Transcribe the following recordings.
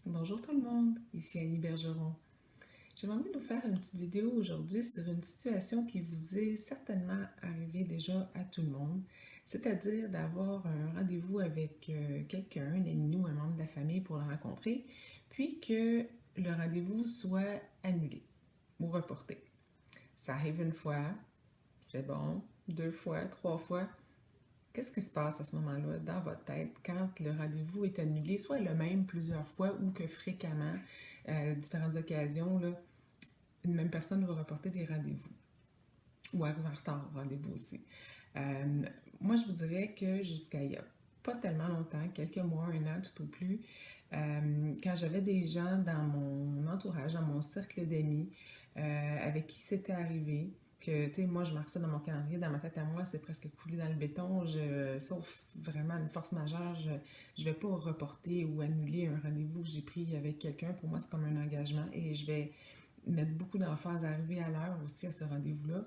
Bonjour tout le monde, ici Annie Bergeron. J'avais envie de vous faire une petite vidéo aujourd'hui sur une situation qui vous est certainement arrivée déjà à tout le monde, c'est-à-dire d'avoir un rendez-vous avec quelqu'un, un ami ou un membre de la famille pour le rencontrer, puis que le rendez-vous soit annulé ou reporté. Ça arrive une fois, c'est bon, deux fois, trois fois. Qu'est-ce qui se passe à ce moment-là dans votre tête quand le rendez-vous est annulé, soit le même plusieurs fois ou que fréquemment, à différentes occasions, là, une même personne va reporter des rendez-vous ou arrive en retard au rendez-vous aussi. Euh, Moi, je vous dirais que jusqu'à il n'y a pas tellement longtemps, quelques mois, un an tout au plus, quand j'avais des gens dans mon entourage, dans mon cercle d'amis, avec qui c'était arrivé, que, tu sais, moi, je marque ça dans mon calendrier, dans ma tête à moi, c'est presque coulé dans le béton, sauf vraiment une force majeure, je vais pas reporter ou annuler un rendez-vous que j'ai pris avec quelqu'un. Pour moi, c'est comme un engagement et je vais mettre beaucoup d'emphase à arriver à l'heure aussi à ce rendez-vous-là.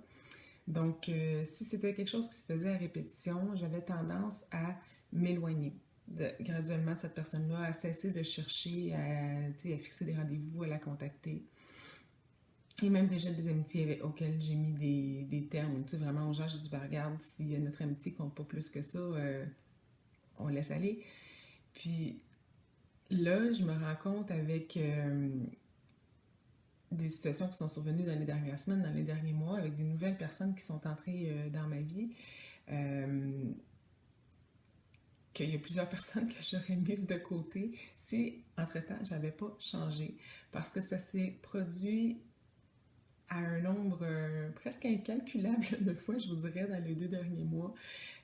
Donc, si c'était quelque chose qui se faisait à répétition, j'avais tendance à m'éloigner graduellement de cette personne-là, à cesser de chercher à fixer des rendez-vous, à la contacter. Et même déjà des amitiés auxquelles j'ai mis des termes, tu sais, vraiment aux gens, j'ai dit, ben, regarde, si notre amitié compte pas plus que ça, on laisse aller. Puis là, je me rends compte avec des situations qui sont survenues dans les dernières semaines, dans les derniers mois, avec des nouvelles personnes qui sont entrées dans ma vie, euh, qu'il y a plusieurs personnes que j'aurais mises de côté si, entre-temps, j'avais pas changé. Parce que ça s'est produit à un nombre presque incalculable de fois, je vous dirais, dans les 2 derniers mois,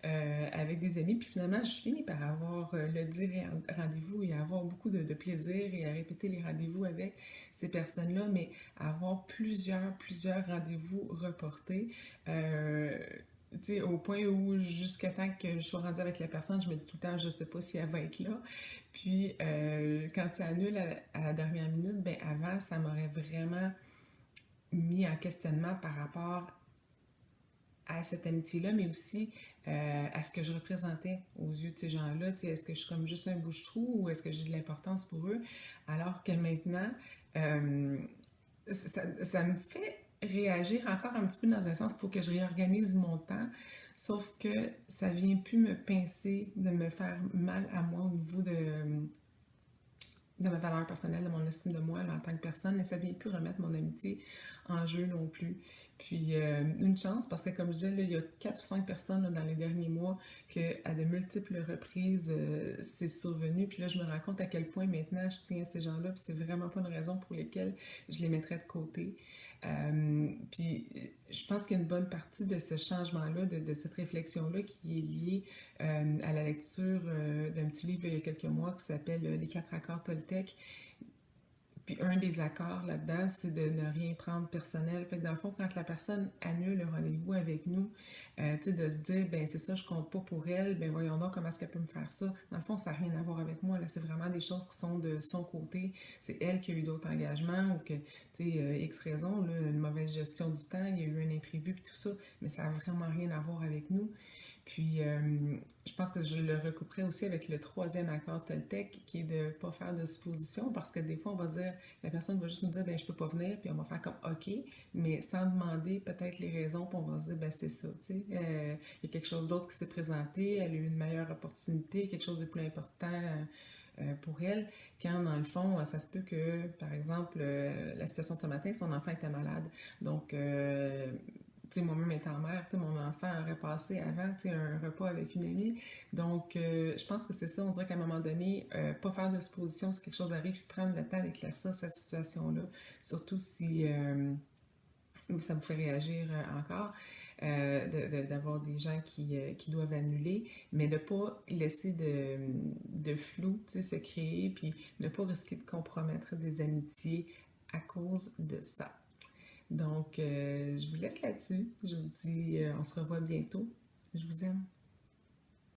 avec des amis. Puis finalement, je finis par avoir le dire rendez-vous et avoir beaucoup de plaisir et à répéter les rendez-vous avec ces personnes-là, mais avoir plusieurs rendez-vous reportés. Tu sais, au point où jusqu'à temps que je sois rendue avec la personne, je me dis tout le temps, je sais pas si elle va être là. Puis quand ça annule à la dernière minute, ben avant, ça m'aurait vraiment mis en questionnement par rapport à cette amitié-là, mais aussi à ce que je représentais aux yeux de ces gens-là. Est-ce que je suis comme juste un bouche-trou ou est-ce que j'ai de l'importance pour eux? Alors que maintenant, euh, ça me fait réagir encore un petit peu dans un sens qu'il faut que je réorganise mon temps, sauf que ça vient plus me pincer, de me faire mal à moi au niveau de ma valeur personnelle, de mon estime de moi là, en tant que personne, et ça vient plus remettre mon amitié en jeu non plus. Puis une chance, parce que comme je disais, là, il y a 4 ou 5 personnes là, dans les derniers mois que à de multiples reprises c'est survenu. Puis là, je me rends compte à quel point maintenant je tiens à ces gens-là, puis c'est vraiment pas une raison pour lesquelles je les mettrais de côté. Puis je pense qu'il y a une bonne partie de ce changement-là, de cette réflexion-là qui est liée à la lecture d'un petit livre il y a quelques mois qui s'appelle Les 4 accords Toltec. Puis un des accords là-dedans, c'est de ne rien prendre personnel. Fait que dans le fond, quand la personne annule le rendez-vous avec nous, tu sais, de se dire, ben c'est ça, je compte pas pour elle, ben voyons donc comment est-ce qu'elle peut me faire ça. Dans le fond, ça n'a rien à voir avec moi, là. C'est vraiment des choses qui sont de son côté. C'est elle qui a eu d'autres engagements ou que, tu sais, X raison, là, une mauvaise gestion du temps, il y a eu un imprévu puis tout ça, mais ça n'a vraiment rien à voir avec nous. Puis, je pense que je le recouperai aussi avec le troisième accord Toltec, qui est de ne pas faire de suppositions, parce que des fois, on va dire, la personne va juste nous dire, ben je peux pas venir, puis on va faire comme, OK, mais sans demander peut-être les raisons, puis on va se dire, ben c'est ça, tu sais. Il y a quelque chose d'autre qui s'est présenté, elle a eu une meilleure opportunité, quelque chose de plus important pour elle, quand dans le fond, ça se peut que, par exemple, la situation de ce matin, son enfant était malade. Donc, tu sais, moi-même étant mère, tu sais, mon enfant aurait passé avant, tu sais, un repas avec une amie. Donc, je pense que c'est ça. On dirait qu'à un moment donné, pas faire de suppositions si quelque chose arrive, puis prendre le temps d'éclaircir cette situation-là. Surtout si ça vous fait réagir encore, d'avoir des gens qui doivent annuler, mais de ne pas laisser de flou, tu sais, se créer, puis ne pas risquer de compromettre des amitiés à cause de ça. Donc, je vous laisse là-dessus. Je vous dis, on se revoit bientôt. Je vous aime.